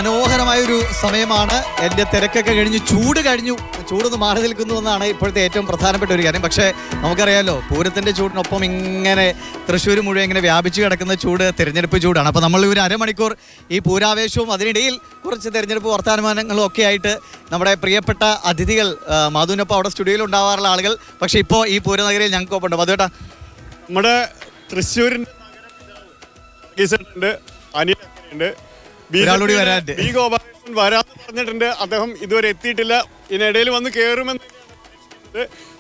മനോഹരമായൊരു സമയമാണ്. എൻ്റെ തിരക്കൊക്കെ കഴിഞ്ഞു, ചൂടൊന്ന് മാറി നിൽക്കുന്നു എന്നാണ് ഇപ്പോഴത്തെ ഏറ്റവും പ്രധാനപ്പെട്ട ഒരു കാര്യം. പക്ഷേ നമുക്കറിയാമല്ലോ, പൂരത്തിൻ്റെ ചൂടിനൊപ്പം ഇങ്ങനെ തൃശ്ശൂർ മുഴുവൻ ഇങ്ങനെ വ്യാപിച്ചു കിടക്കുന്ന ചൂട് തിരഞ്ഞെടുപ്പ് ചൂടാണ്. അപ്പോൾ നമ്മൾ ഒരു അരമണിക്കൂർ ഈ പൂരാവേശവും അതിനിടയിൽ കുറച്ച് തിരഞ്ഞെടുപ്പ് വർത്തമാനങ്ങളും ഒക്കെ ആയിട്ട് നമ്മുടെ പ്രിയപ്പെട്ട അതിഥികൾ മാധുവിനൊപ്പം അവിടെ സ്റ്റുഡിയോയിൽ ഉണ്ടാവാറുള്ള ആളുകൾ പക്ഷേ ഇപ്പോൾ ഈ പൂരനഗരിയിൽ ഞങ്ങൾക്കൊപ്പം ഉണ്ട്. മധുവേട്ടാ, നമ്മുടെ തൃശ്ശൂരിൻ്റെ അനിലുണ്ട്, ബി ഗോപാലൻ വരാന്ന് പറഞ്ഞിട്ടുണ്ട്. അദ്ദേഹം ഇതുവരെ എത്തിയിട്ടില്ല. ഇതിനിടയിൽ വന്ന് കയറുമെന്ന്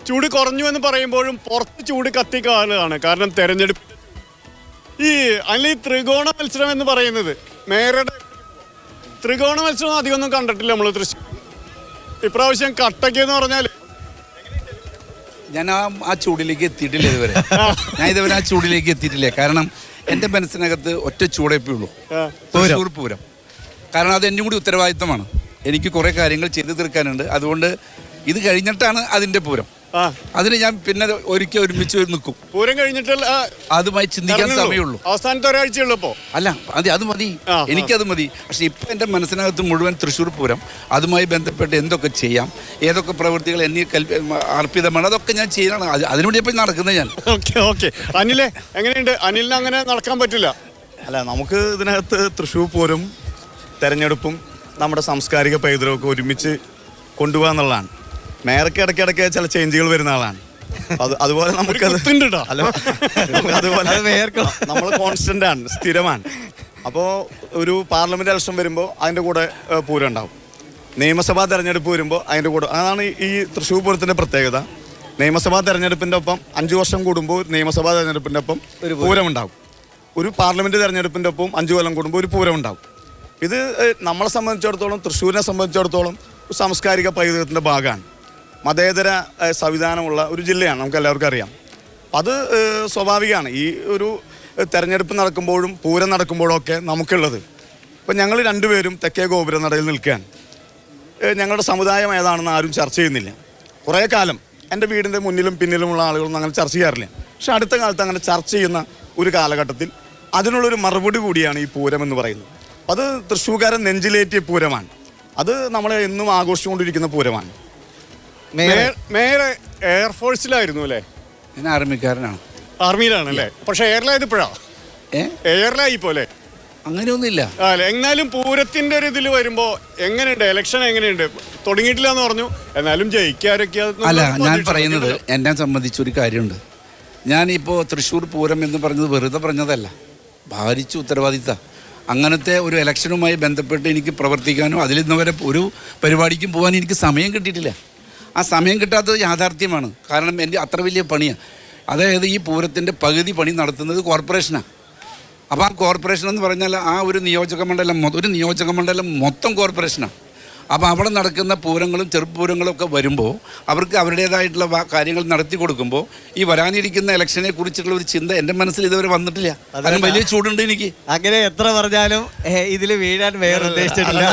ചൂട് കുറഞ്ഞു എന്ന് പറയുമ്പോഴും പുറത്ത് ചൂട് കത്തിക്കാളുകയാണ്. കാരണം തെരഞ്ഞെടുപ്പ് ഈ ത്രികോണ മത്സരം എന്ന് പറയുന്നത് മേയറുടെ ത്രികോണ മത്സരം അധികമൊന്നും കണ്ടിട്ടില്ല നമ്മൾ തൃശ്ശൂർ. ഇപ്രാവശ്യം കട്ടയ്ക്ക് എന്ന് പറഞ്ഞാൽ ഞാൻ ആ ചൂടിലേക്ക് എത്തിയിട്ടില്ല ഇതുവരെ. ഞാൻ ഇതുവരെ ആ ചൂടിലേക്ക് എത്തിയിട്ടില്ല. കാരണം എൻ്റെ മനസ്സിനകത്ത് ഒറ്റ ചൂടേപ്പുള്ളൂ, തൃശ്ശൂർ പൂരം. കാരണം അത് എൻ്റെ കൂടി ഉത്തരവാദിത്തമാണ്. എനിക്ക് കുറേ കാര്യങ്ങൾ ചെയ്തു തീർക്കാനുണ്ട്. അതുകൊണ്ട് ഇത് കഴിഞ്ഞിട്ടാണ് അതിൻ്റെ പൂരം. അതിന് ഞാൻ പിന്നെ ഒരുമിച്ച് നിൽക്കും. പൂരം കഴിഞ്ഞിട്ടല്ല, അതുമായി ചിന്തിക്കാൻ സമയമുള്ളൂ. അവസാനത്തെ ഒരാഴ്ചയുള്ളപ്പോ അല്ല, അത് മതി, എനിക്കത് മതി. പക്ഷെ ഇപ്പം എൻ്റെ മനസ്സിനകത്ത് മുഴുവൻ തൃശ്ശൂർ പൂരം. അതുമായി ബന്ധപ്പെട്ട് എന്തൊക്കെ ചെയ്യാം, ഏതൊക്കെ പ്രവൃത്തികൾ എന്നീ അർപ്പിതമാണ്, അതൊക്കെ ഞാൻ ചെയ്യണം. അതിനുവേണ്ടി ഇപ്പം നടക്കുന്നത് ഞാൻ. ഓക്കെ. അനിലെ എങ്ങനെയുണ്ട്? അനിലിന് അങ്ങനെ നടക്കാൻ പറ്റില്ല. അല്ല, നമുക്ക് ഇതിനകത്ത് തൃശ്ശൂർ പൂരം, തെരഞ്ഞെടുപ്പും നമ്മുടെ സാംസ്കാരിക പൈതൃകമൊക്കെ ഒരുമിച്ച് കൊണ്ടുപോകാന്നുള്ളതാണ്. മേയർക്ക് ഇടയ്ക്കിടയ്ക്ക് ചില ചേഞ്ചുകൾ വരുന്ന ആളാണ്. അതുപോലെ നമുക്കത് അതുപോലെ നമ്മൾ കോൺസ്റ്റന്റ് ആണ്, സ്ഥിരമാണ്. അപ്പോൾ ഒരു പാർലമെന്റ് ഇലക്ഷൻ വരുമ്പോൾ അതിൻ്റെ കൂടെ പൂരം ഉണ്ടാവും. നിയമസഭാ തെരഞ്ഞെടുപ്പ് വരുമ്പോൾ അതിൻ്റെ കൂടെ. അതാണ് ഈ തൃശ്ശൂർ പൂരത്തിൻ്റെ പ്രത്യേകത. നിയമസഭാ തെരഞ്ഞെടുപ്പിൻ്റെ ഒപ്പം 5 വർഷം കൂടുമ്പോൾ നിയമസഭാ തെരഞ്ഞെടുപ്പിൻ്റെ ഒപ്പം ഒരു പൂരം ഉണ്ടാവും. ഒരു പാർലമെന്റ് തെരഞ്ഞെടുപ്പിൻ്റെ ഒപ്പം 5 കൊല്ലം കൂടുമ്പോൾ ഒരു പൂരം ഉണ്ടാവും. ഇത് നമ്മളെ സംബന്ധിച്ചിടത്തോളം, തൃശ്ശൂരിനെ സംബന്ധിച്ചിടത്തോളം സാംസ്കാരിക പൈതൃകത്തിൻ്റെ ഭാഗമാണ്. മതേതര സംവിധാനമുള്ള ഒരു ജില്ലയാണ്, നമുക്ക് എല്ലാവർക്കും അറിയാം. അത് സ്വാഭാവികമാണ്. ഈ ഒരു തെരഞ്ഞെടുപ്പ് നടക്കുമ്പോഴും പൂരം നടക്കുമ്പോഴും ഒക്കെ നമുക്കുള്ളത്. ഇപ്പം ഞങ്ങൾ രണ്ടുപേരും തെക്കേ ഗോപുരനടയിൽ നിൽക്കുകയാണ്. ഞങ്ങളുടെ സമുദായം ഏതാണെന്ന് ആരും ചർച്ച ചെയ്യുന്നില്ല. കുറേ കാലം എൻ്റെ വീടിൻ്റെ മുന്നിലും പിന്നിലുമുള്ള ആളുകളൊന്നും അങ്ങനെ ചർച്ച ചെയ്യാറില്ല. പക്ഷെ അടുത്ത കാലത്ത് അങ്ങനെ ചർച്ച ചെയ്യുന്ന ഒരു കാലഘട്ടത്തിൽ അതിനുള്ളൊരു മറുപടി കൂടിയാണ് ഈ പൂരം എന്ന് പറയുന്നത്. അത് തൃശ്ശൂർക്കാരൻ നെഞ്ചിലേറ്റിയ പൂരമാണ്. അത് നമ്മളെ എന്നും ആഘോഷിച്ചുകൊണ്ടിരിക്കുന്ന പൂരമാണ്. മേയർ എയർഫോഴ്സിലായിരുന്നു അല്ലേ? ഞാൻ ആർമിക്കാരനാണ്. ആർമിയിലാണല്ലേ? പക്ഷെ എയർലായത് ഇപ്പോഴാ? എയർലായി പോലെ അങ്ങനെയൊന്നുമില്ല. എന്നാലും പൂരത്തിന്റെ ഒരു ഇതിൽ വരുമ്പോ എങ്ങനെയുണ്ട്? ഇലക്ഷൻ എങ്ങനെയുണ്ട്? തുടങ്ങിയിട്ടില്ല എന്ന് പറഞ്ഞു. എന്നാലും ജയിക്കാരൊക്കെ. അല്ല, ഞാൻ പറയുന്നത് എന്നെ സംബന്ധിച്ചൊരു കാര്യമുണ്ട്. ഞാനിപ്പോൾ തൃശ്ശൂർ പൂരം എന്ന് പറഞ്ഞത് വെറുതെ പറഞ്ഞതല്ല, ഭാരിച്ച ഉത്തരവാദിത്ത. അങ്ങനത്തെ ഒരു ഇലക്ഷനുമായി ബന്ധപ്പെട്ട് എനിക്ക് പ്രവർത്തിക്കാനോ അതിൽ നിന്ന് വരെ ഒരു പരിപാടിക്കും പോകാൻ എനിക്ക് സമയം കിട്ടിയിട്ടില്ല. ആ സമയം കിട്ടാത്തത് യാഥാർത്ഥ്യമാണ്. കാരണം എൻ്റെ അത്ര വലിയ പണിയാണ്. അതായത് ഈ പൂരത്തിൻ്റെ പകുതി പണി നടത്തുന്നത് കോർപ്പറേഷനാണ്. അപ്പോൾ ആ കോർപ്പറേഷൻ എന്ന് പറഞ്ഞാൽ ആ ഒരു നിയോജക മണ്ഡലം മൊത്തം കോർപ്പറേഷനാണ്. അപ്പോൾ അവിടെ നടക്കുന്ന പൂരങ്ങളും ചെറുപൂരങ്ങളും ഒക്കെ വരുമ്പോൾ അവർക്ക് അവരുടേതായിട്ടുള്ള കാര്യങ്ങൾ നടത്തി കൊടുക്കുമ്പോൾ ഈ വരാനിരിക്കുന്ന ഇലക്ഷനെ കുറിച്ചുള്ള ഒരു ചിന്ത എൻ്റെ മനസ്സിൽ ഇതുവരെ വന്നിട്ടില്ല. അതിന് വലിയ ചൂടുണ്ട് എനിക്ക്. അങ്ങനെ എത്ര പറഞ്ഞാലും ഇതിൽ വീഴാൻ മേയർ ഉദ്ദേശിച്ചിട്ടില്ല.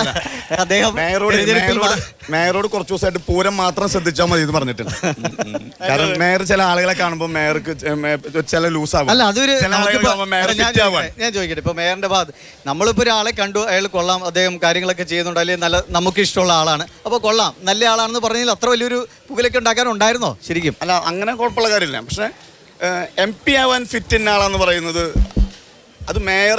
അദ്ദേഹം മേയറോട് കുറച്ച് ദിവസമായിട്ട് പൂരം മാത്രം ശ്രദ്ധിച്ചാൽ മതി എന്ന് പറഞ്ഞിട്ടുണ്ട്. കാരണം മേയർ ചില ആളുകളെ കാണുമ്പോൾ മേയർക്ക് ചില ലൂസാകും. അല്ല, അതൊരു ഞാൻ ചോദിക്കട്ടെ, ഇപ്പൊ മേയറിന്റെ ഭാഗത്ത് നമ്മളിപ്പോ ഒരാളെ കണ്ടു, അയാൾ കൊള്ളാം, അദ്ദേഹം കാര്യങ്ങളൊക്കെ ചെയ്യുന്നുണ്ട്, അല്ലെങ്കിൽ നല്ല നമുക്ക് ഇഷ്ടമുള്ള ആളാണ്, അപ്പോൾ കൊള്ളാം, നല്ല ആളാണെന്ന് പറഞ്ഞാൽ അത്ര വലിയൊരു പുകലൊക്കെ ഉണ്ടാക്കാനുണ്ടായിരുന്നോ ശരിക്കും? അല്ല, അങ്ങനെ കുഴപ്പമുള്ള കാര്യമില്ല. പക്ഷെ MP ആവാൻ ഫിറ്റ് ഇന്ന ആളാന്ന് പറയുന്നത് അത് മേയർ,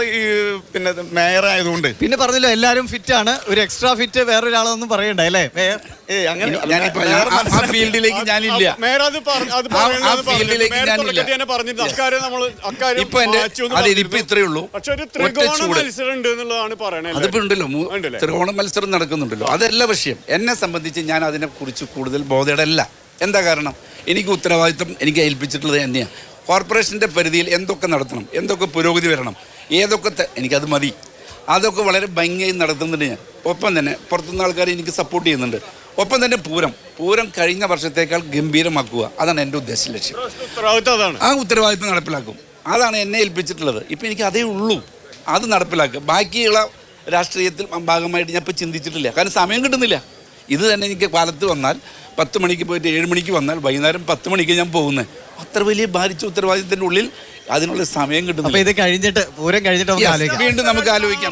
പിന്നെ മേയർ ആയതുകൊണ്ട്. പിന്നെ പറഞ്ഞല്ലോ എല്ലാവരും ഫിറ്റ് ആണ്, ഒരു എക്സ്ട്രാ ഫിറ്റ് വേറൊരാളൊന്നും പറയണ്ട അല്ലേ മേയർ? ഫീൽഡിലേക്ക് ഞാനില്ല. ഇത്രയേ ഉള്ളൂ. അതിപ്പോ ഉണ്ടല്ലോ, ത്രികോണ മത്സരം നടക്കുന്നുണ്ടല്ലോ, അതല്ല വിഷയം. എന്നെ സംബന്ധിച്ച് ഞാൻ അതിനെ കുറിച്ച് കൂടുതൽ ബോധേടല്ല. എന്താ കാരണം? എനിക്ക് ഉത്തരവാദിത്വം എനിക്ക് ഏൽപ്പിച്ചിട്ടുള്ളത് തന്നെയാണ്. കോർപ്പറേഷൻ്റെ പരിധിയിൽ എന്തൊക്കെ നടത്തണം, എന്തൊക്കെ പുരോഗതി വരണം, ഏതൊക്കെ എനിക്കത് മതി. അതൊക്കെ വളരെ ഭംഗിയായി നടത്തുന്നുണ്ട് ഞാൻ. ഒപ്പം തന്നെ പുറത്തുനിന്ന് ആൾക്കാർ എനിക്ക് സപ്പോർട്ട് ചെയ്യുന്നുണ്ട്. ഒപ്പം തന്നെ പൂരം കഴിഞ്ഞ വർഷത്തേക്കാൾ ഗംഭീരമാക്കുക, അതാണ് എൻ്റെ ഉദ്ദേശ ലക്ഷ്യം. ആ ഉത്തരവാദിത്വം നടപ്പിലാക്കും. അതാണ് എന്നെ ഏൽപ്പിച്ചിട്ടുള്ളത്. ഇപ്പം എനിക്ക് അതേ ഉള്ളൂ, അത് നടപ്പിലാക്കുക. ബാക്കിയുള്ള രാഷ്ട്രീയത്തിൽ ഭാഗമായിട്ട് ഞാൻ ഇപ്പോൾ ചിന്തിച്ചിട്ടില്ല. കാരണം സമയം കിട്ടുന്നില്ല. ഇത് തന്നെ എനിക്ക് കാലത്ത് വന്നാൽ 10 മണിക്ക് പോയിട്ട് 7 മണിക്ക് വന്നാൽ വൈകുന്നേരം 10 മണിക്ക് ഞാൻ പോകുന്നത്. അത്ര വലിയ ഭാരിച്ച ഉത്തരവാദിത്തത്തിൻ്റെ ഉള്ളിൽ അതിനുള്ള സമയം കിട്ടുന്നു. അപ്പൊ ഇത് കഴിഞ്ഞിട്ട് പൂരം കഴിഞ്ഞിട്ട് നമുക്ക് ആലോചിക്കാം. വീണ്ടും നമുക്ക് ആലോചിക്കാം.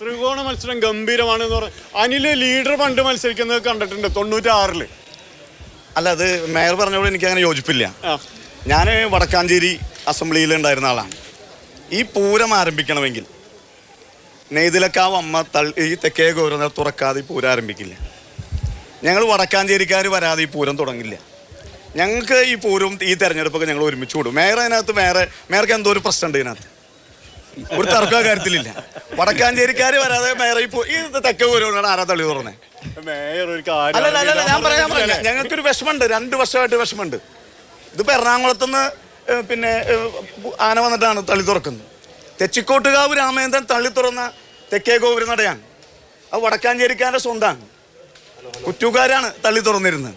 ത്രികോണ മത്സരം ഗംഭീരമാണെന്ന് പറഞ്ഞു. അനില് ലീഡർ പണ്ട് മത്സരിക്കുന്നത് കണ്ടിട്ടുണ്ട് 96-ല്. അല്ല, അത് മേയർ പറഞ്ഞോട് എനിക്ക് അങ്ങനെ യോജിപ്പില്ല. ഞാൻ വടക്കാഞ്ചേരി അസംബ്ലിയിൽ ഉണ്ടായിരുന്ന ആളാണ്. ഈ പൂരം ആരംഭിക്കണമെങ്കിൽ നെയ്തിലക്കാവ് അമ്മ ഈ തെക്കേ ഗൗരവ തുറക്കാതെ ഈ പൂരം ആരംഭിക്കില്ല. ഞങ്ങൾ വടക്കാഞ്ചേരിക്കാർ വരാതെ ഈ പൂരം തുടങ്ങില്ല. ഞങ്ങൾക്ക് ഈ പൂരവും ഈ തെരഞ്ഞെടുപ്പൊക്കെ ഞങ്ങൾ ഒരുമിച്ച് കൂടും. മേയർ അതിനകത്ത് മേയർക്ക് എന്തോ ഒരു പ്രശ്നമുണ്ട് ഇതിനകത്ത്, ഒരു തർക്ക കാര്യത്തിലില്ല. വടക്കാഞ്ചേരിക്കാർ വരാതെ മേയർ ഈ തെക്കേ ഗൗരവനാണ് ആരാ തള്ളി തുറന്നേ. അല്ല, ഞാൻ പറയാൻ ഞങ്ങൾക്കൊരു വിഷമമുണ്ട്. 2 വർഷമായിട്ട് വിഷമമുണ്ട്. ഇതിപ്പോൾ എറണാകുളത്തുനിന്ന് പിന്നെ ആന വന്നിട്ടാണ് തള്ളി തുറക്കുന്നത്. തെച്ചിക്കോട്ടുകാവ് രാമേന്ദ്രൻ തള്ളി തുറന്ന തെക്കേ ഗോപുരം നടയാണ്. അത് വടക്കാഞ്ചേരിക്കാരുടെ സ്വന്തമാണ്, കുറ്റൂക്കാരാണ് തള്ളി തുറന്നിരുന്നത്.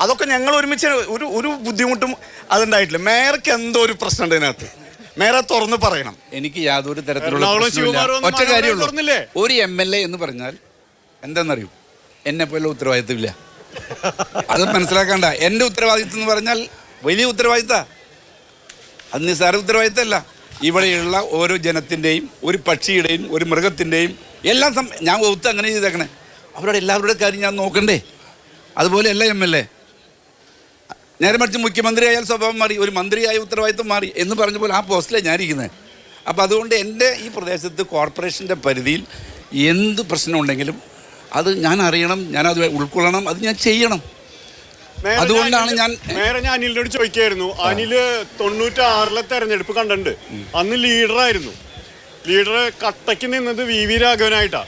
അതൊക്കെ ഞങ്ങൾ ഒരുമിച്ച് ഒരു ബുദ്ധിമുട്ടും അതുണ്ടായിട്ടില്ല. മേയർക്ക് എന്തോ ഒരു പ്രശ്നമുണ്ട് ഇതിനകത്ത്. മേയറെ തുറന്ന് പറയണം. എനിക്ക് യാതൊരു തരത്തിലുള്ള ഒറ്റ കാര്യമുള്ളൂ. ഒരു MLA എന്ന് പറഞ്ഞാൽ എന്താണെന്നറിയൂ, എന്നെ പോലെ ഉത്തരവാദിത്വമില്ല. അത് മനസ്സിലാക്കണ്ട. എൻ്റെ ഉത്തരവാദിത്വം എന്ന് പറഞ്ഞാൽ വലിയ ഉത്തരവാദിത്തമാണ്. അത് നിസ്സാര ഉത്തരവാദിത്തമല്ല. ഇവിടെയുള്ള ഓരോ ജനത്തിൻ്റെയും ഒരു പക്ഷിയുടെയും ഒരു മൃഗത്തിൻ്റെയും എല്ലാം ഞാൻ ഒത്ത് അങ്ങനെ ചെയ്തേക്കണേ. അവരുടെ എല്ലാവരുടെ കാര്യം ഞാൻ നോക്കണ്ടേ? അതുപോലെയല്ല MLA. നേരെ മറിച്ച് മുഖ്യമന്ത്രി ആയാൽ സ്വഭാവം മാറി, ഒരു മന്ത്രിയായ ഉത്തരവാദിത്വം മാറി എന്ന് പറഞ്ഞ പോലെ ആ പോസ്റ്റിലാണ് ഞാനിരിക്കുന്നത്. അപ്പോൾ അതുകൊണ്ട് എൻ്റെ ഈ പ്രദേശത്ത് കോർപ്പറേഷൻ്റെ പരിധിയിൽ എന്ത് പ്രശ്നമുണ്ടെങ്കിലും അത് ഞാൻ അറിയണം, ഞാനത് ഉൾക്കൊള്ളണം, അത് ഞാൻ ചെയ്യണം. അതുകൊണ്ടാണ് ഞാൻ അനിലിനോട് ചോദിക്കായിരുന്നു. അനില് 96-ലെ തെരഞ്ഞെടുപ്പ് കണ്ടിട്ടുണ്ട്. അന്ന് ലീഡറായിരുന്നു. ലീഡർ കട്ടയ്ക്ക് നിന്നത് VV രാഘവനായിട്ടാ.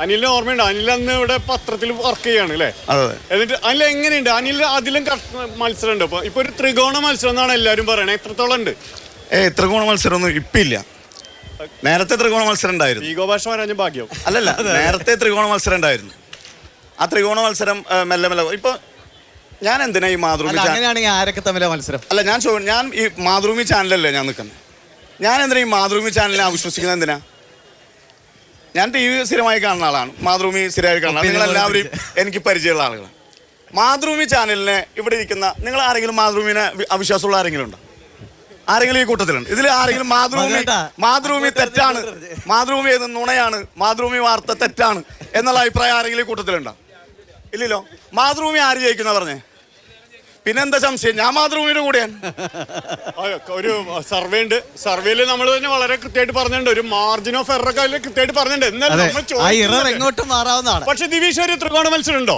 അനിലിന് ഓർമ്മയുണ്ട്. അനിൽ അന്ന് ഇവിടെ പത്രത്തിൽ വർക്ക് ചെയ്യാണ് അല്ലേ? എന്നിട്ട് അനിൽ എങ്ങനെയുണ്ട്? അനിൽ അതിലും മത്സരം ഉണ്ട്. ഇപ്പൊ ഒരു ത്രികോണ മത്സരം എന്നാണ് എല്ലാവരും പറയണത്. എത്രത്തോളം ഉണ്ട്? ത്രികോണ മത്സരം ഒന്നും ഇപ്പില്ല. നേരത്തെ ത്രികോണ മത്സരം ഉണ്ടായിരുന്നു. ഈഗോ ഭാഷ വരാൻ ഭാഗ്യം. അല്ലല്ല, നേരത്തെ ത്രികോണ മത്സരം ഉണ്ടായിരുന്നു. ആ ത്രികോണ മത്സരം മെല്ലെ മെല്ലെ ഇപ്പൊ ഞാൻ എന്തിനാ ഈ മാതൃഭൂമി ആരൊക്കെ തമ്മിലെ മത്സരം? അല്ല, ഞാൻ ഈ മാതൃഭൂമി ചാനലല്ലേ ഞാൻ നിൽക്കുന്നത്. ഞാൻ എന്തിനാ ഈ മാതൃഭൂമി ചാനലിനെ അവിശ്വസിക്കുന്നത്? എന്തിനാ? ഞാൻ TV സ്ഥിരമായി കാണുന്ന ആളാണ്. മാതൃഭൂമി സ്ഥിരമായി കാണുന്ന ആൾ. നിങ്ങളെല്ലാവരും എനിക്ക് പരിചയമുള്ള ആളുകളാണ്. മാതൃഭൂമി ചാനലിനെ ഇവിടെ ഇരിക്കുന്ന നിങ്ങൾ ആരെങ്കിലും മാതൃഭൂമിനെ അവിശ്വാസമുള്ള ആരെങ്കിലും ഉണ്ടോ? ആരെങ്കിലും ഈ കൂട്ടത്തിലുണ്ട്? ഇതിൽ ആരെങ്കിലും മാതൃഭൂമി തെറ്റാണ്, മാതൃഭൂമി ഏത് നുണയാണ്, മാതൃഭൂമി വാർത്ത തെറ്റാണ് എന്നുള്ള അഭിപ്രായം ആരെങ്കിലും ഈ കൂട്ടത്തിലുണ്ടോ? ഇല്ലല്ലോ. മാതൃഭൂമി ആര് ജയിക്കുന്ന പറഞ്ഞേ? പിന്നെന്താ സംശയം? ഞാൻ മാതൃഭൂമിയുടെ കൂടെയാണ്. ഒരു സർവേ ഉണ്ട്. സർവേയിൽ നമ്മൾ തന്നെ വളരെ കൃത്യമായിട്ട് പറഞ്ഞിട്ടുണ്ട്. ഒരു മാർജിൻ ഓഫ് എറർ ഒക്കെ അതിൽ കൃത്യമായിട്ട് പറഞ്ഞിട്ടുണ്ട്. എങ്ങോട്ടും മാറാവുന്നതാണ്. പക്ഷെ ദിവീഷ് ഒരു ത്രികോണ മത്സരം ഉണ്ടോ?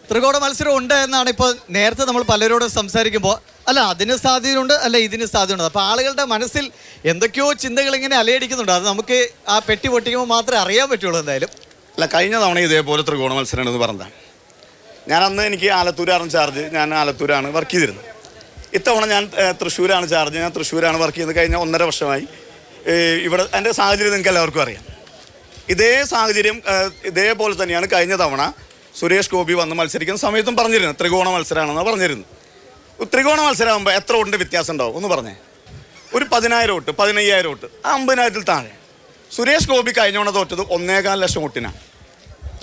ത്രികോണ മത്സരം ഉണ്ട് എന്നാണ് ഇപ്പോൾ നേരത്തെ നമ്മൾ പലരോടും സംസാരിക്കുമ്പോൾ. അല്ല, അതിന് സാധ്യതയുണ്ട്, അല്ല ഇതിന് സാധ്യതയുണ്ട്. അപ്പോൾ ആളുകളുടെ മനസ്സിൽ എന്തൊക്കെയോ ചിന്തകൾ ഇങ്ങനെ അലയടിക്കുന്നുണ്ട്. അത് നമുക്ക് ആ പെട്ടി പൊട്ടിക്കുമ്പോൾ മാത്രമേ അറിയാൻ പറ്റുള്ളൂ. എന്തായാലും അല്ല, കഴിഞ്ഞ തവണ ഇതേപോലെ ത്രികോണ മത്സരം ഉണ്ടെന്ന് പറഞ്ഞതാണ്. ഞാൻ അന്ന് എനിക്ക് ആലത്തൂരാണ് ചാർജ്. ഞാൻ ആലത്തൂരാണ് വർക്ക് ചെയ്തിരുന്നത്. ഇത്തവണ ഞാൻ തൃശ്ശൂരാണ് ചാർജ്. ഞാൻ തൃശ്ശൂരാണ് വർക്ക് ചെയ്യുന്നത്. കഴിഞ്ഞ 1.5 വർഷമായി ഇവിടെ. എൻ്റെ സാഹചര്യം നിങ്ങൾക്ക് എല്ലാവർക്കും അറിയാം. ഇതേ സാഹചര്യം ഇതേപോലെ തന്നെയാണ് കഴിഞ്ഞ തവണ സുരേഷ് ഗോപി വന്ന് മത്സരിക്കുന്ന സമയത്തും പറഞ്ഞിരുന്നത്. ത്രികോണ മത്സരമാണെന്ന് പറഞ്ഞിരുന്നു. ത്രികോണ മത്സരമാകുമ്പോൾ എത്ര വോട്ടിൻ്റെ വ്യത്യാസം ഉണ്ടാവും ഒന്ന് പറഞ്ഞേ? ഒരു 10,000 വോട്ട്, 15,000 വോട്ട്, 50,000-ൽ താഴെ. സുരേഷ് ഗോപി കഴിഞ്ഞ തവണ തോറ്റത് 1.25 ലക്ഷം വോട്ടിനാണ്.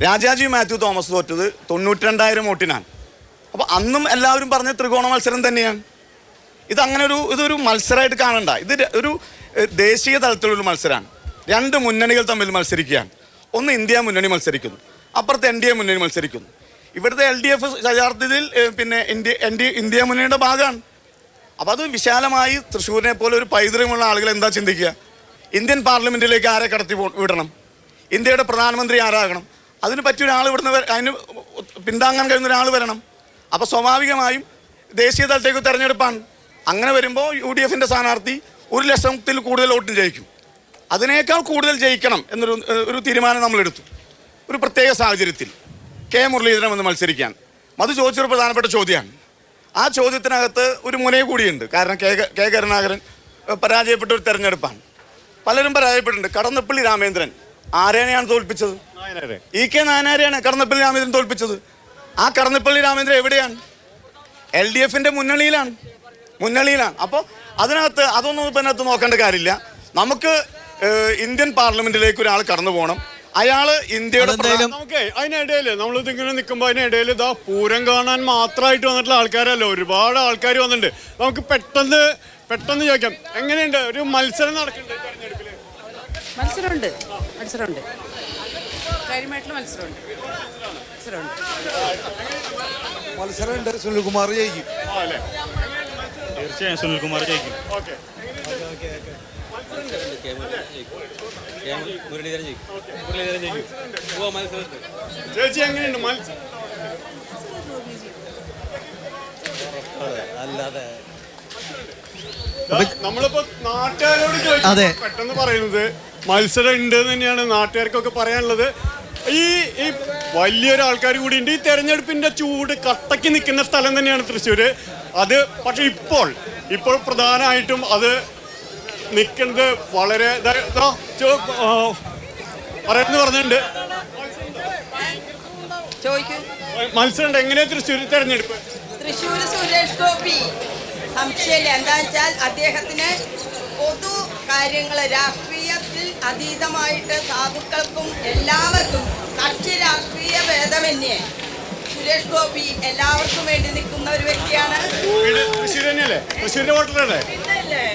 രാജാജി മാത്യു തോമസ് തോറ്റത് 92,000 വോട്ടിനാണ്. അപ്പോൾ അന്നും എല്ലാവരും പറഞ്ഞ ത്രികോണ മത്സരം തന്നെയാണ്. ഇതൊരു മത്സരമായിട്ട് കാണണ്ട. ഇത് ഒരു ദേശീയ തലത്തിലുള്ള മത്സരമാണ്. 2 മുന്നണികൾ തമ്മിൽ മത്സരിക്കുകയാണ്. ഒന്ന് ഇന്ത്യ മുന്നണി മത്സരിക്കുന്നു, അപ്പുറത്ത് NDA മുന്നണി മത്സരിക്കുന്നു. ഇവിടുത്തെ LDF യഥാർത്ഥത്തിൽ പിന്നെ ഇന്ത്യ മുന്നണിയുടെ ഭാഗമാണ്. അപ്പോൾ അത് വിശാലമായി തൃശ്ശൂരിനെ പോലെ ഒരു പൈതൃകമുള്ള ആളുകൾ എന്താ ചിന്തിക്കുക? ഇന്ത്യൻ പാർലമെൻറ്റിലേക്ക് ആരെ കടത്തി വിടണം? ഇന്ത്യയുടെ പ്രധാനമന്ത്രി ആരാകണം? അതിന് പറ്റിയ ഒരാൾ ഇവിടുന്ന് അതിന് പിന്താങ്ങാൻ കഴിയുന്ന ഒരാൾ വരണം. അപ്പോൾ സ്വാഭാവികമായും ദേശീയ തലത്തേക്ക് തെരഞ്ഞെടുപ്പാണ്. അങ്ങനെ വരുമ്പോൾ UDFൻ്റെ സ്ഥാനാർത്ഥി 1 ലക്ഷത്തിൽ കൂടുതൽ വോട്ടിന് ജയിക്കും. അതിനേക്കാൾ കൂടുതൽ ജയിക്കണം എന്നൊരു തീരുമാനം നമ്മളെടുത്തു. ഒരു പ്രത്യേക സാഹചര്യത്തിൽ K മുരളീധരൻ വന്ന് മത്സരിക്കാൻ അത് ചോദിച്ചൊരു പ്രധാനപ്പെട്ട ചോദ്യമാണ്. ആ ചോദ്യത്തിനകത്ത് ഒരു മുനയെ കൂടിയുണ്ട്. കാരണം K കരുണാകരൻ പരാജയപ്പെട്ട ഒരു തെരഞ്ഞെടുപ്പാണ്. പലരും പരാജയപ്പെട്ടിട്ടുണ്ട്. കടന്നപ്പള്ളി രാമേന്ദ്രൻ ആരെയാണ് തോൽപ്പിച്ചത്? EK നായനാരെയാണ് കടന്നപ്പള്ളി രാമേന്ദ്രൻ തോൽപ്പിച്ചത്. ആ കടന്നപ്പള്ളി രാമേന്ദ്രൻ എവിടെയാണ്? LDFൻ്റെ മുന്നണിയിലാണ്. അപ്പോൾ അതൊന്നും ഇതിനകത്ത് നോക്കേണ്ട കാര്യമില്ല. നമുക്ക് ഇന്ത്യൻ പാർലമെൻറ്റിലേക്ക് ഒരാൾ കടന്നു പോകണം. അയാള് ഇന്ത്യയുടെ നമുക്ക് അതിനിടയില് നമ്മളിതിങ്ങനെ നിൽക്കുമ്പോ അതിനിടയിൽ ഇതാ പൂരം കാണാൻ മാത്രമായിട്ട് വന്നിട്ടുള്ള ആൾക്കാരല്ല, ഒരുപാട് ആൾക്കാർ വന്നിട്ടുണ്ട്. നമുക്ക് പെട്ടെന്ന് ചോദിക്കാം, എങ്ങനെയുണ്ട് ഒരു മത്സരം നടക്കുന്നുണ്ട് തെരഞ്ഞെടുപ്പില്? മത്സരമുണ്ട് കാര്യമായിട്ടുള്ള മത്സരമുണ്ട്. സുനിൽകുമാർ ജയിക്കും. തീർച്ചയായും സുനിൽകുമാർ ജയിക്കും. ചേച്ചി എങ്ങനെയുണ്ട് മത്സരം? നമ്മളിപ്പോ നാട്ടുകാരോട് ചോദിക്കും, പെട്ടെന്ന് പറയുന്നത് മത്സരം ഉണ്ട് തന്നെയാണ് നാട്ടുകാർക്കൊക്കെ പറയാനുള്ളത്. ഈ വലിയൊരു ആൾക്കാർ കൂടി ഉണ്ട്. ഈ തെരഞ്ഞെടുപ്പിന്റെ ചൂട് കട്ടക്ക് നിൽക്കുന്ന സ്ഥലം തന്നെയാണ് തൃശ്ശൂര്. അത് പക്ഷെ ഇപ്പോൾ പ്രധാനമായിട്ടും അത് നിൽക്കുന്നത് വളരെ പറഞ്ഞിട്ടുണ്ട്. മത്സരം എങ്ങനെയാ തൃശ്ശൂർ തെരഞ്ഞെടുപ്പ്? തൃശ്ശൂർ സുരേഷ് ഗോപി സംശയമില്ല. എന്താ വെച്ചാൽ അദ്ദേഹത്തിന് പൊതു കാര്യങ്ങൾ രാഷ്ട്രീയത്തിൽ അതീതമായിട്ട് സാധുക്കൾക്കും എല്ലാവർക്കും കക്ഷി രാഷ്ട്രീയ ഭേദമന്യേ സുരേഷ് ഗോപി എല്ലാവർക്കും വേണ്ടി നിൽക്കുന്ന ഒരു വ്യക്തിയാണ്. തൃശ്ശൂർ തന്നെയല്ലേ? തൃശ്ശൂരിന്റെ വോട്ടറല്ലേ?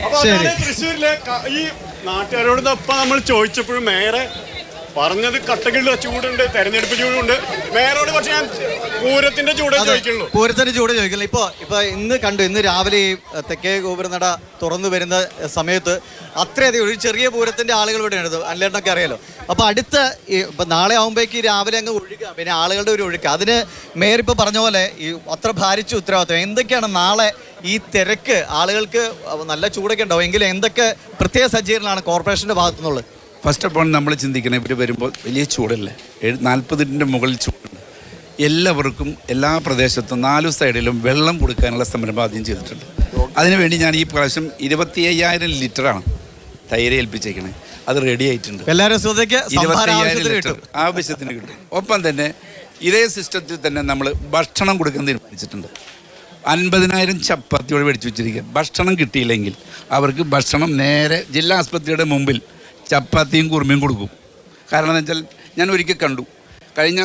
അപ്പൊ അതാണ് തൃശ്ശൂരിലെ ഈ നാട്ടുകാരോട് ഇപ്പം നമ്മൾ ചോദിച്ചപ്പോഴും മേയറെ പറഞ്ഞത് കട്ടക്കുള്ള ചൂടുണ്ട്, തെരഞ്ഞെടുപ്പ് ചൂടുണ്ട്. മേയറോട് പക്ഷെ ഞാൻ പൂരത്തിന്റെ ചൂടേ ചോദിക്കുള്ളൂ. പൂരത്തിന്റെ ചൂട് ചോദിക്കില്ല. ഇപ്പൊ ഇന്ന് രാവിലെ ഈ തെക്കേ ഗോപുരനട തുറന്നു വരുന്ന സമയത്ത് അത്രയധികം ഒരു ചെറിയ പൂരത്തിന്റെ ആളുകൾ ഇവിടെ ഉണ്ട്, അല്ലേട്ടനൊക്കെ അറിയാലോ. അപ്പൊ ഇപ്പൊ നാളെ ആകുമ്പോഴേക്ക് രാവിലെ അങ്ങ് ഒഴുകുക, പിന്നെ ആളുകളുടെ ഒരു ഒഴുക്ക്. അതിന് മേയർ ഇപ്പൊ പറഞ്ഞ പോലെ ഈ അത്ര ഭാരിച്ച ഉത്തരവാദിത്വം എന്തൊക്കെയാണ് നാളെ ഈ തിരക്ക്? ആളുകൾക്ക് നല്ല ചൂടൊക്കെ ഉണ്ടാവും, എങ്കിലും എന്തൊക്കെ പ്രത്യേക സജ്ജീകരണമാണ് കോർപ്പറേഷന്റെ ഭാഗത്തു നിന്നുള്ളത്? ഫസ്റ്റ് ഓഫ് ഓൾ നമ്മൾ ചിന്തിക്കണം, ഇവർ വരുമ്പോൾ വലിയ ചൂടല്ലേ, 40ൻ്റെ മുകളിൽ ചൂടുണ്ട്. എല്ലാവർക്കും എല്ലാ പ്രദേശത്തും 4 സൈഡിലും വെള്ളം കൊടുക്കാനുള്ള സംരംഭം ആദ്യം ചെയ്തിട്ടുണ്ട്. അതിനുവേണ്ടി ഞാൻ ഈ പ്രാവശ്യം 25,000 ലിറ്ററാണ് തൈര് ഏൽപ്പിച്ചേക്കണേ. അത് റെഡി ആയിട്ടുണ്ട്. 25,000 ലിറ്റർ ആവശ്യത്തിന് കിട്ടും. ഒപ്പം തന്നെ ഇതേ സിസ്റ്റത്തിൽ തന്നെ നമ്മൾ ഭക്ഷണം കൊടുക്കാൻ തീരുമാനിച്ചിട്ടുണ്ട്. 50,000 ചപ്പാത്തിയോട് മേടിച്ചു വെച്ചിരിക്കുക. ഭക്ഷണം കിട്ടിയില്ലെങ്കിൽ അവർക്ക് ഭക്ഷണം നേരെ ജില്ലാ ആസ്പത്രിയുടെ മുമ്പിൽ ചപ്പാത്തിയും കുറുമയും കൊടുക്കും. കാരണം എന്ന് വെച്ചാൽ ഞാൻ ഒരിക്കൽ കണ്ടു, കഴിഞ്ഞ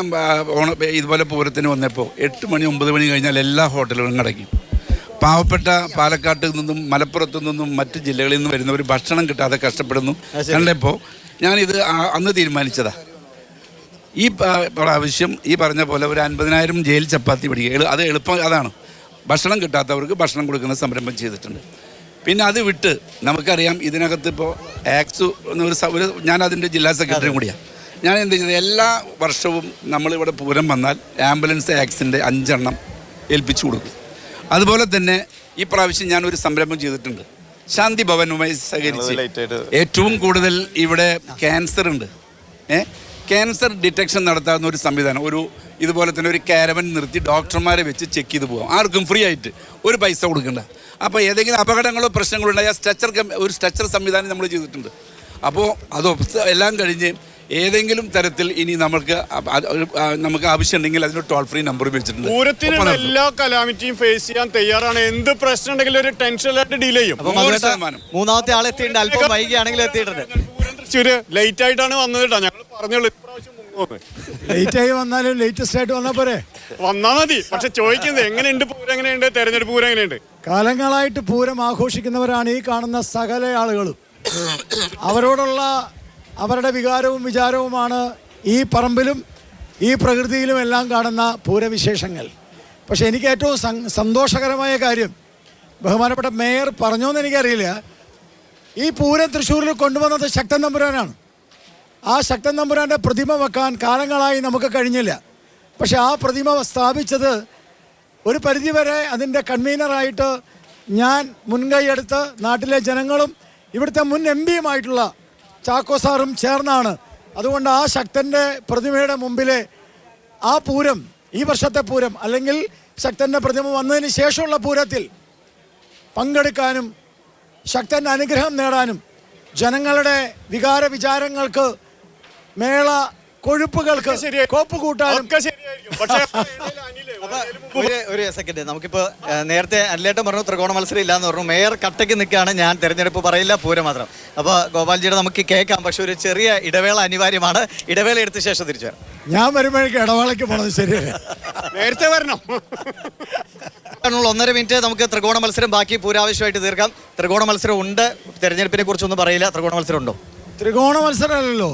ഇതുപോലെ പൂരത്തിന് വന്നപ്പോൾ 8 മണി 9 മണി കഴിഞ്ഞാൽ എല്ലാ ഹോട്ടലുകളും അടയ്ക്കും. പാവപ്പെട്ട പാലക്കാട്ട് നിന്നും മലപ്പുറത്തു നിന്നും മറ്റ് ജില്ലകളിൽ നിന്നും വരുന്നവർ ഭക്ഷണം കിട്ടാതെ കഷ്ടപ്പെടുന്നു കണ്ടപ്പോൾ ഞാനിത് അന്ന് തീരുമാനിച്ചതാ. ഈ പ്രാവശ്യം ഈ പറഞ്ഞ പോലെ ഒരു 50,000 ജയിൽ ചപ്പാത്തി പിടിക്കുക. അത് എളുപ്പം അതാണ്. ഭക്ഷണം കിട്ടാത്തവർക്ക് ഭക്ഷണം കൊടുക്കുന്ന സംരംഭം ചെയ്തിട്ടുണ്ട്. പിന്നെ അത് വിട്ട് നമുക്കറിയാം, ഇതിനകത്ത് ഇപ്പോൾ ആക്സ് ഒരു ഞാൻ അതിൻ്റെ ജില്ലാ സെക്രട്ടറിയും കൂടിയാണ്. ഞാൻ എന്ത് ചെയ്തത്, എല്ലാ വർഷവും നമ്മളിവിടെ പൂരം വന്നാൽ ആംബുലൻസ് ആക്സിൻ്റെ 5 എണ്ണം ഏൽപ്പിച്ചു കൊടുക്കും. അതുപോലെ തന്നെ ഈ പ്രാവശ്യം ഞാനൊരു സംരംഭം ചെയ്തിട്ടുണ്ട്. ശാന്തി ഭവനുമായി സഹകരിച്ച് ഏറ്റവും കൂടുതൽ ഇവിടെ ക്യാൻസർ ഉണ്ട്. ക്യാൻസർ ഡിറ്റക്ഷൻ നടത്താവുന്ന ഒരു സംവിധാനം, ഇതുപോലെ തന്നെ ഒരു കാരവൻ നിർത്തി ഡോക്ടർമാരെ വെച്ച് ചെക്ക് ചെയ്ത് പോകാം, ആർക്കും ഫ്രീ ആയിട്ട്, ഒരു പൈസ കൊടുക്കണ്ട. അപ്പോൾ ഏതെങ്കിലും അപകടങ്ങളോ പ്രശ്നങ്ങളോ ഉണ്ടായാൽ ഒരു സ്ട്രെച്ചർ സംവിധാനം നമ്മൾ ചെയ്തിട്ടുണ്ട്. അപ്പോൾ അത് എല്ലാം കഴിഞ്ഞ് ഏതെങ്കിലും തരത്തിൽ ഇനി നമുക്ക് ആവശ്യമുണ്ടെങ്കിൽ അതിന് ടോൾ ഫ്രീ നമ്പർ വെച്ചിട്ടുണ്ട്. പൂരത്തിന് എല്ലാ കലാമിറ്റിയും ഫേസ് ചെയ്യാൻ തയ്യാറാണ്. എന്ത് പ്രശ്നം ഉണ്ടെങ്കിലും ഒരു ടെൻഷനിലായിട്ട് ഡീൽ ചെയ്യും. 3ാമത്തെ ആൾ എത്തിയിട്ടുണ്ട്, അല്പം വൈകിയാണെങ്കിലും എത്തിയിട്ടുണ്ട്. തൃശ്ശൂര് ലേറ്റ് ആയിട്ടാണ് വന്നത് കേട്ടോ, ഞങ്ങൾ പറഞ്ഞുള്ളൂ. ലേറ്റ് ആയി വന്നാലും ലേറ്റസ്റ്റ് ആയിട്ട് വന്നാൽ പോരെ? വന്നാൽ മതി. പക്ഷെ ചോദിക്കുന്നത് എങ്ങനെയുണ്ട് പൂരം, എങ്ങനെയുണ്ട് തെരഞ്ഞെടുപ്പ് പൂരം, എങ്ങനെയുണ്ട്? കാലങ്ങളായിട്ട് പൂരം ആഘോഷിക്കുന്നവരാണ് ഈ കാണുന്ന സകല ആളുകളും. അവരോടുള്ള അവരുടെ വികാരവും വിചാരവുമാണ് ഈ പറമ്പിലും ഈ പ്രകൃതിയിലും എല്ലാം കാണുന്ന പൂരവിശേഷങ്ങൾ. പക്ഷെ എനിക്ക് ഏറ്റവും സന്തോഷകരമായ കാര്യം, ബഹുമാനപ്പെട്ട മേയർ പറഞ്ഞോന്ന് എനിക്കറിയില്ല, ഈ പൂരം തൃശ്ശൂരിൽ കൊണ്ടുവന്നത് ശക്തൻ തമ്പുരാനാണ്. ആ ശക്തൻ തമ്പുരാൻ്റെ പ്രതിമ വെക്കാൻ കാലങ്ങളായി നമുക്ക് കഴിഞ്ഞില്ല. പക്ഷെ ആ പ്രതിമ സ്ഥാപിച്ചത് ഒരു പരിധിവരെ അതിൻ്റെ കൺവീനറായിട്ട് ഞാൻ മുൻകൈയെടുത്ത് നാട്ടിലെ ജനങ്ങളും ഇവിടുത്തെ മുൻ MP-യുമായിട്ടുള്ള ചാക്കോ സാറും ചേർന്നാണ്. അതുകൊണ്ട് ആ ശക്തൻ്റെ പ്രതിമയുടെ മുമ്പിലെ ആ പൂരം, ഈ വർഷത്തെ പൂരം അല്ലെങ്കിൽ ശക്തൻ്റെ പ്രതിമ വന്നതിന് ശേഷമുള്ള പൂരത്തിൽ പങ്കെടുക്കാനും ശക്തൻ്റെ അനുഗ്രഹം നേടാനും ജനങ്ങളുടെ വികാര വിചാരങ്ങൾക്ക് മേള കൊഴുപ്പുകൾക്ക് ശരിയായി. കോപ്പ് കൂട്ടാനും ഒക്കെ ശരിയായിരിക്കും. പക്ഷേ അനിലേ, ഒരു സെക്കൻഡ് നമുക്കിപ്പോ നേരത്തെ അല്ലേട്ടൻ പറഞ്ഞു ത്രികോണ മത്സരം ഇല്ലാന്ന് പറഞ്ഞു. മേയർ കട്ടയ്ക്ക് നിൽക്കുകയാണ്, ഞാൻ തെരഞ്ഞെടുപ്പ് പറയില്ല, പൂരം മാത്രം. അപ്പോൾ ഗോപാൽജിയുടെ നമുക്ക് കേൾക്കാം, പക്ഷെ ഒരു ചെറിയ ഇടവേള അനിവാര്യമാണ്. ഇടവേള എടുത്ത ശേഷം തിരിച്ചു വരാം. ഞാൻ വരുമ്പോഴേക്കും ഇടവേളയ്ക്ക് പോണത് ശരിയല്ല. നേരത്തെ വരണം. 1.5 മിനിറ്റ് നമുക്ക് ത്രികോണ മത്സരം ബാക്കി പൂരാവശ്യമായിട്ട് തീർക്കാം. ത്രികോണ മത്സരം ഉണ്ട്, തെരഞ്ഞെടുപ്പിനെ കുറിച്ചൊന്നും പറയില്ല. ത്രികോണ മത്സരം ഉണ്ടോ? ത്രികോണ മത്സരമല്ലല്ലോ,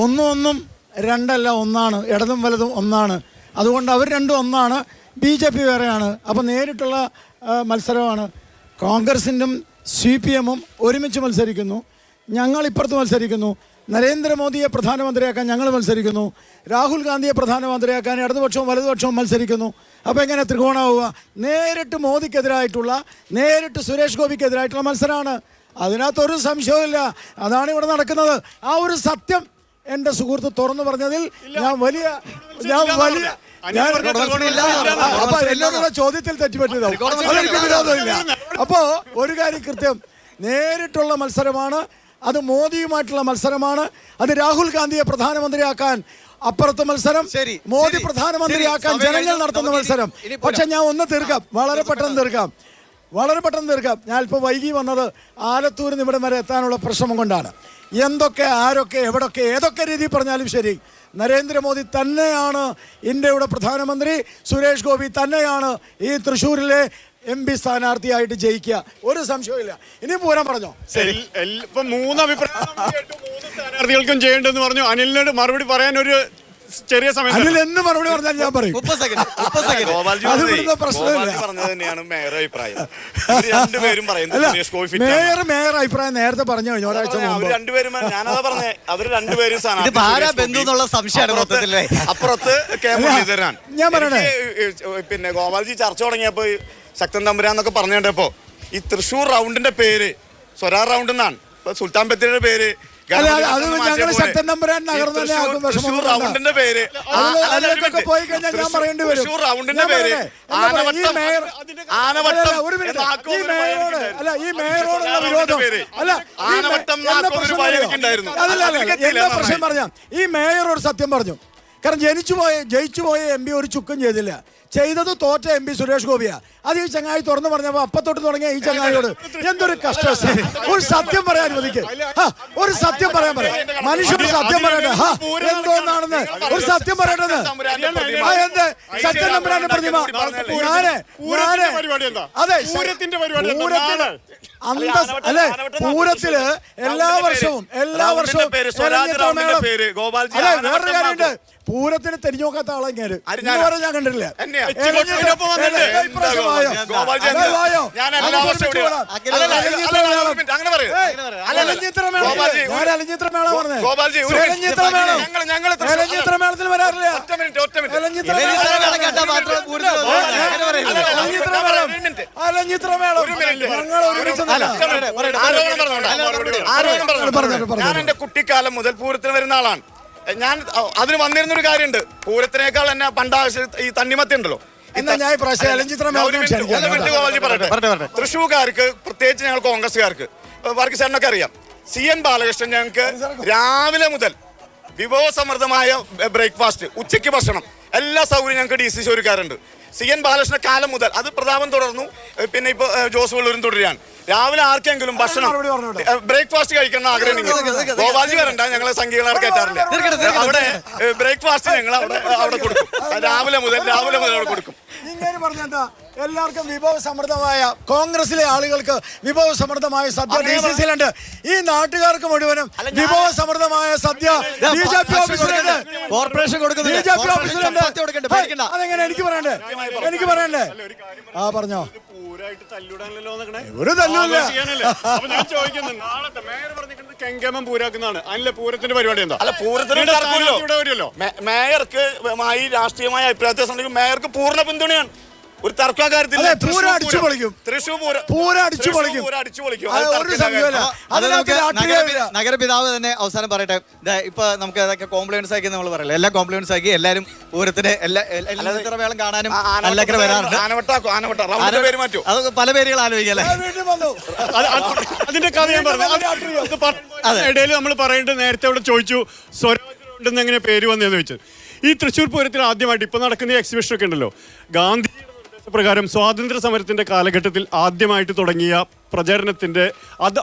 ഒന്നും രണ്ടല്ല, ഒന്നാണ്. ഇടതും വലതും ഒന്നാണ്. അതുകൊണ്ട് അവർ രണ്ടും ഒന്നാണ്, BJP വേറെയാണ്. അപ്പോൾ നേരിട്ടുള്ള മത്സരമാണ്. കോൺഗ്രസിനും CPM-ഉം ഒരുമിച്ച് മത്സരിക്കുന്നു. ഞങ്ങൾ ഇപ്പുറത്ത് മത്സരിക്കുന്നു. നരേന്ദ്രമോദിയെ പ്രധാനമന്ത്രിയാക്കാൻ ഞങ്ങൾ മത്സരിക്കുന്നു. രാഹുൽ ഗാന്ധിയെ പ്രധാനമന്ത്രിയാക്കാൻ ഇടതുപക്ഷവും വലതുപക്ഷവും മത്സരിക്കുന്നു. അപ്പോൾ എങ്ങനെ ത്രികോണമാവുക? നേരിട്ട് മോദിക്കെതിരായിട്ടുള്ള, നേരിട്ട് സുരേഷ് ഗോപിക്കെതിരായിട്ടുള്ള മത്സരമാണ്. അതിനകത്തൊരു സംശയവുമില്ല. അതാണ് ഇവിടെ നടക്കുന്നത്. ആ ഒരു സത്യം എൻ്റെ സുഹൃത്ത് തുറന്നു പറഞ്ഞതിൽ ഞാൻ വലിയ അപ്പൊ എന്നോടുള്ള ചോദ്യത്തിൽ തെറ്റുപറ്റിയതാവും. അതെനിക്ക് വിരോധമില്ല. അപ്പോ ഒരു കാര്യം കൃത്യം, നേരിട്ടുള്ള മത്സരമാണ്. അത് മോദിയുമായിട്ടുള്ള മത്സരമാണ്. അത് രാഹുൽ ഗാന്ധിയെ പ്രധാനമന്ത്രിയാക്കാൻ അപ്പുറത്തെ മത്സരം, മോദി പ്രധാനമന്ത്രിയാക്കാൻ ജനങ്ങൾ നടത്തുന്ന മത്സരം. പക്ഷെ ഞാൻ ഒന്ന് തീർക്കാം, വളരെ പെട്ടെന്ന് തീർക്കാം. ഞാൻ ഇപ്പോൾ വൈകി വന്നത് ആലത്തൂരിൽ നിന്ന് ഇവിടെ വരെ എത്താനുള്ള പ്രശ്നം കൊണ്ടാണ്. എന്തൊക്കെ ആരൊക്കെ എവിടൊക്കെ ഏതൊക്കെ രീതിയിൽ പറഞ്ഞാലും ശരി, നരേന്ദ്രമോദി തന്നെയാണ് ഇന്ത്യയുടെ പ്രധാനമന്ത്രി. സുരേഷ് ഗോപി തന്നെയാണ് ഈ തൃശ്ശൂരിലെ MP സ്ഥാനാർത്ഥിയായിട്ട് ജയിക്കുക. ഒരു സംശയമില്ല. ഇനി പൂരം പറഞ്ഞോ? ശരി. ഇപ്പൊ 3 അഭിപ്രായം 3 സ്ഥാനാർത്ഥികൾക്കും ചെയ്യേണ്ടെന്ന് പറഞ്ഞു. അനിലിനോട് മറുപടി പറയാൻ ഒരു ചെറിയ സമയം. അതിൽ എന്ത് മറുപടി പറഞ്ഞാൽ ഞാൻ പറയും. 30 സെക്കൻഡ്. അതിവിടുത്തെ പ്രശ്നമില്ല. പറഞ്ഞത് തന്നെയാണ് മേയർ അഭിപ്രായം. രണ്ടുപേരും പറയുന്നത് മേയർ അഭിപ്രായം നേരത്തെ പറഞ്ഞു കഴിഞ്ഞു, ഒരാഴ്ച മുമ്പ്. രണ്ടുപേരും ഞാനതാ പറഞ്ഞേ, അവര് രണ്ടുപേരും സംശയമാണ് മൊത്തത്തിലേ. അപ്പുറത്ത് കെ മുരളീധരനാണ്. ഞാൻ പറയണേ, പിന്നെ ഗോപാൽജി ചർച്ച തുടങ്ങിയപ്പോ ശക്തൻ തമ്പുരാന്നൊക്കെ പറഞ്ഞിട്ടപ്പോ ഈ തൃശ്ശൂർ റൗണ്ടിന്റെ പേര് സ്വരാ റൗണ്ട് എന്നാണ്. സുൽത്താൻ ബത്തേരിയുടെ പേര് ഞങ്ങൾ ശക്തൻ തമ്പുരാൻ നഗർന്നല്ലേ ആക്കും. റൗണ്ടിന്റെ പേര് അതിലേക്കൊക്കെ പോയി കഴിഞ്ഞാൽ ഞാൻ പറയേണ്ടി വരും. റൗണ്ടിന്റെ പേര് ഈ മേയറോടുള്ള വിരോധം എന്താ പ്രശ്നം പറഞ്ഞ, ഈ മേയറോട് സത്യം പറഞ്ഞു. കാരണം ജയിച്ചു പോയ MP ഒരു ചുക്കും ചെയ്തില്ല. ചെയ്തത് തോറ്റ MP സുരേഷ് ഗോപിയാ. അത് ഈ ചങ്ങായി തുറന്നു പറഞ്ഞപ്പോ അപ്പത്തൊട്ട് തുടങ്ങിയ ഈ ചങ്ങായിയോട് എന്തൊരു കഷ്ടം. ഒരു സത്യം പറയാൻ അനുവദിക്കുക, ഒരു സത്യം പറയാൻ പറയാം. മനുഷ്യർ സത്യം പറയട്ടെ. എന്തോന്നാണെന്ന് ഒരു സത്യം പറയട്ടെന്ന്. എന്ത് സത്യം നമ്പരാന്റെ പ്രതിമ? അതെ, അല്ലെ പൂരത്തില് എല്ലാ വർഷവും വേറൊരു കാര്യമുണ്ട്. പൂരത്തിന് തെരിഞ്ഞു നോക്കാത്ത ആളെ ഞാൻ കണ്ടിട്ടില്ല. മേളത്തിൽ വരാറില്ല. ഞാൻ എന്റെ കുട്ടിക്കാലം മുതൽ പൂരത്തിന് വരുന്ന ആളാണ്. ഞാൻ അതിന് വന്നിരുന്നൊരു കാര്യമുണ്ട്. പൂരത്തിനേക്കാൾ എന്നെ പണ്ടാവശ്യം ഈ തണ്ണിമത്തി ഉണ്ടല്ലോ. തൃശ്ശൂർക്കാർക്ക്, പ്രത്യേകിച്ച് ഞങ്ങൾ കോൺഗ്രസ്സുകാർക്ക്, വർഗീസേട്ടനൊക്കെ അറിയാം, CN ബാലകൃഷ്ണൻ ഞങ്ങൾക്ക് രാവിലെ മുതൽ വിഭവസമൃദ്ധമായ ബ്രേക്ക്ഫാസ്റ്റ്, ഉച്ചയ്ക്ക് ഭക്ഷണം, എല്ലാ സൗകര്യവും ഞങ്ങൾക്ക് DC ഒരുക്കാറുണ്ട്. CN ബാലകൃഷ്ണ കാലം മുതൽ അത് പ്രതാപം തുടർന്നു. പിന്നെ ഇപ്പൊ ജോസ് വള്ളൂരും തുടരുകയാണ്. രാവിലെ ആർക്കെങ്കിലും ഭക്ഷണം ബ്രേക്ക്ഫാസ്റ്റ് കഴിക്കണം ആഗ്രഹം ഗോപാൽജി വരണ്ട, ഞങ്ങളെ സംഖ്യകളെ കയറ്റാറില്ല. അവിടെ ബ്രേക്ക്ഫാസ്റ്റ് ഞങ്ങൾ അവിടെ കൊടുക്കും. രാവിലെ മുതൽ അവിടെ കൊടുക്കും. ഇങ്ങനെ പറഞ്ഞെന്താ, എല്ലാവർക്കും വിഭവസമൃദ്ധമായ, കോൺഗ്രസിലെ ആളുകൾക്ക് വിഭവസമൃദ്ധമായ സദ്യ DCC-ലുണ്ട്. ഈ നാട്ടുകാർക്ക് മുഴുവനും വിഭവസമൃദ്ധമായ സദ്യ BJP ഓഫീസിലുണ്ട്. കോർപ്പറേഷൻ BJP ഓഫീസിലുണ്ട്. അതെങ്ങനെ എനിക്ക് പറയണ്ടേ? ആ പറഞ്ഞോ. ഒരു തല്ലൂല്ല. ഞാൻ ചോദിക്കുന്നത്, നാളത്തെ മേയർ പറഞ്ഞിട്ടുണ്ട് കെങ്കേമം പൂരാക്കുന്നതാണ്. അതിലെ പൂരത്തിന്റെ പരിപാടി എന്താ? അല്ല, പൂരത്തിന് മേയർക്ക് രാഷ്ട്രീയമായ അഭിപ്രായ മേയർക്ക് പൂർണ്ണ പിന്തുണയാണ്. ഒരു തർക്കകാര്യത്തിൽ പൂരം അടിച്ചു പൊളിക്കും. നഗരപിതാവ് തന്നെ അവസാനം പറയട്ടെ. ഇപ്പൊ നമുക്ക് അതൊക്കെ കോംപ്ലിമെന്റ്സ് ആക്കി നമ്മൾ പറയല്ലേ, എല്ലാ കോംപ്ലിമെന്റ്സ് ആക്കി എല്ലാരും പൂരത്തിന് മേളം കാണാനും നല്ലൊക്കെ വരാറുണ്ട്. അത് പല പേരുകൾ ആലോചിക്കല്ലേ. അതിന്റെ കഥ ഞാൻ പറഞ്ഞു. ഇടയിൽ നമ്മൾ പറയേണ്ടത്, നേരത്തെ ഇവിടെ ചോദിച്ചു പൂരമുണ്ടെന്ന് എങ്ങനെ പേര് വന്നതെന്ന് വെച്ചാൽ ഈ തൃശ്ശൂർ പൂരത്തിൽ ആദ്യമായിട്ട് ഇപ്പൊ നടക്കുന്ന എക്സിബിഷൻ ഒക്കെ ഉണ്ടല്ലോ, ഗാന്ധിജിയുടെ നിർദ്ദേശപ്രകാരം സ്വാതന്ത്ര്യ സമരത്തിന്റെ കാലഘട്ടത്തിൽ ആദ്യമായിട്ട് തുടങ്ങിയ പ്രചരണത്തിന്റെ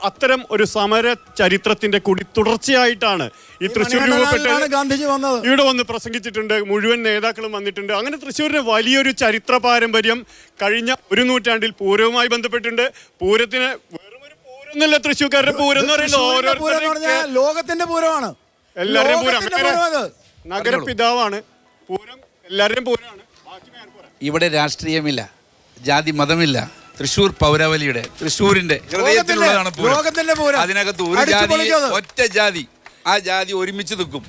അത്തരം ഒരു സമര ചരിത്രത്തിന്റെ കൂടി തുടർച്ചയായിട്ടാണ് ഈ തൃശ്ശൂർ രൂപപ്പെട്ടത്. ഗാന്ധിജി വന്നത് ഇവിടെ വന്ന് പ്രസംഗിച്ചിട്ടുണ്ട്, മുഴുവൻ നേതാക്കളും വന്നിട്ടുണ്ട്. അങ്ങനെ തൃശ്ശൂരിന് വലിയൊരു ചരിത്ര പാരമ്പര്യം കഴിഞ്ഞ ഒരു നൂറ്റാണ്ടിൽ പൂരവുമായി ബന്ധപ്പെട്ടിട്ടുണ്ട്. പൂരത്തിന് വെറും ഒരു പൂരമൊന്നുമല്ല തൃശ്ശൂർക്കാരുടെ പൂരം എന്ന് പറയുന്നത് ലോകത്തിന്റെ പൂരമാണ്, എല്ലാവരുടെയും പൂരം. നഗരപിതാവാണ് പൂരം, എല്ലാവരുടെയും പൂരമാണ്. ഇവിടെ രാഷ്ട്രീയമില്ല, ജാതി മതമില്ല. തൃശ്ശൂർ പൗരാവലിയുടെ തൃശ്ശൂരിന്റെ ഹൃദയത്തിലുള്ളതാണ് പൂരം. അതിനകത്ത് ഒരു ജാതി, ഒറ്റ ജാതി, ആ ജാതി ഒരുമിച്ച് നിൽക്കും.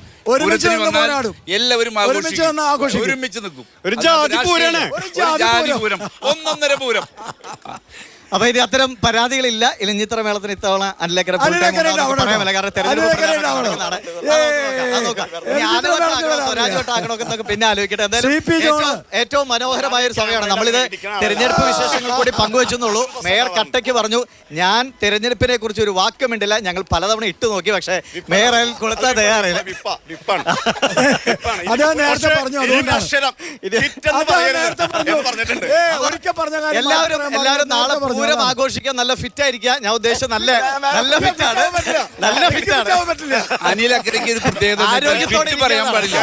എല്ലാവരും ഒരുമിച്ച് നിൽക്കും. ഒരു ജാതി പൂരാണ്, ജാതി പൂരം, ഒന്നൊന്നര പൂരം. അപ്പൊ ഇനി അത്തരം പരാതികളില്ല. ഇലഞ്ഞിത്തറ മേളത്തിന് ഇത്തവണ അനിലക്കര പറയാമല്ല, കാരണം സ്വരാജ്യമാക്കണമെന്നൊക്കെ പിന്നെ ആലോചിക്കട്ടെ. എന്തായാലും ഏറ്റവും മനോഹരമായ ഒരു സമയമാണ്. നമ്മളിത് തെരഞ്ഞെടുപ്പ് വിശേഷങ്ങൾ കൂടി പങ്കുവെച്ചെന്നുള്ളൂ. മേയർ കട്ടയ്ക്ക് പറഞ്ഞു, ഞാൻ തെരഞ്ഞെടുപ്പിനെ കുറിച്ച് ഒരു വാക്കുമിണ്ടില്ല, ഞങ്ങൾ പലതവണ ഇട്ടു നോക്കി, പക്ഷേ മേയർ അതിൽ കൊളുത്താൻ തയ്യാറില്ല. എല്ലാവരും നാളെ പൂരം ആഘോഷിക്കാൻ നല്ല ഫിറ്റ് ആയിരിക്കുക. ഞാൻ ഉദ്ദേശിച്ചത് നല്ല ഫിറ്റാണ്, നല്ല ഫിറ്റാണ്. അനിലക്കരയ്ക്ക് ഇത് പ്രത്യേകത പറയാൻ പാടില്ല.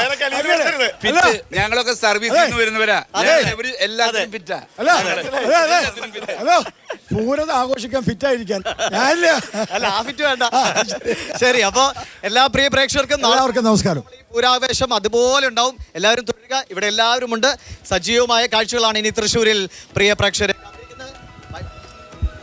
ഞങ്ങളൊക്കെ സർവീസിൽ നിന്ന് വരുന്നവരാ, എല്ലാത്തിനും ഫിറ്റാ. പൂരം ആഘോഷിക്കാൻ ഫിറ്റായിരിക്കാൻ അല്ല, ആ ഫിറ്റ് വേണ്ട. ശരി, അപ്പൊ എല്ലാ പ്രിയ പ്രേക്ഷകർക്കും എല്ലാവർക്കും നമസ്കാരം. പൂരാവേശം അതുപോലെ ഉണ്ടാവും. എല്ലാവരും തുടരുക. ഇവിടെ എല്ലാവരും ഉണ്ട്. സജീവമായ കാഴ്ചകളാണ് ഇനി തൃശ്ശൂരിൽ പ്രിയ പ്രേക്ഷകരെ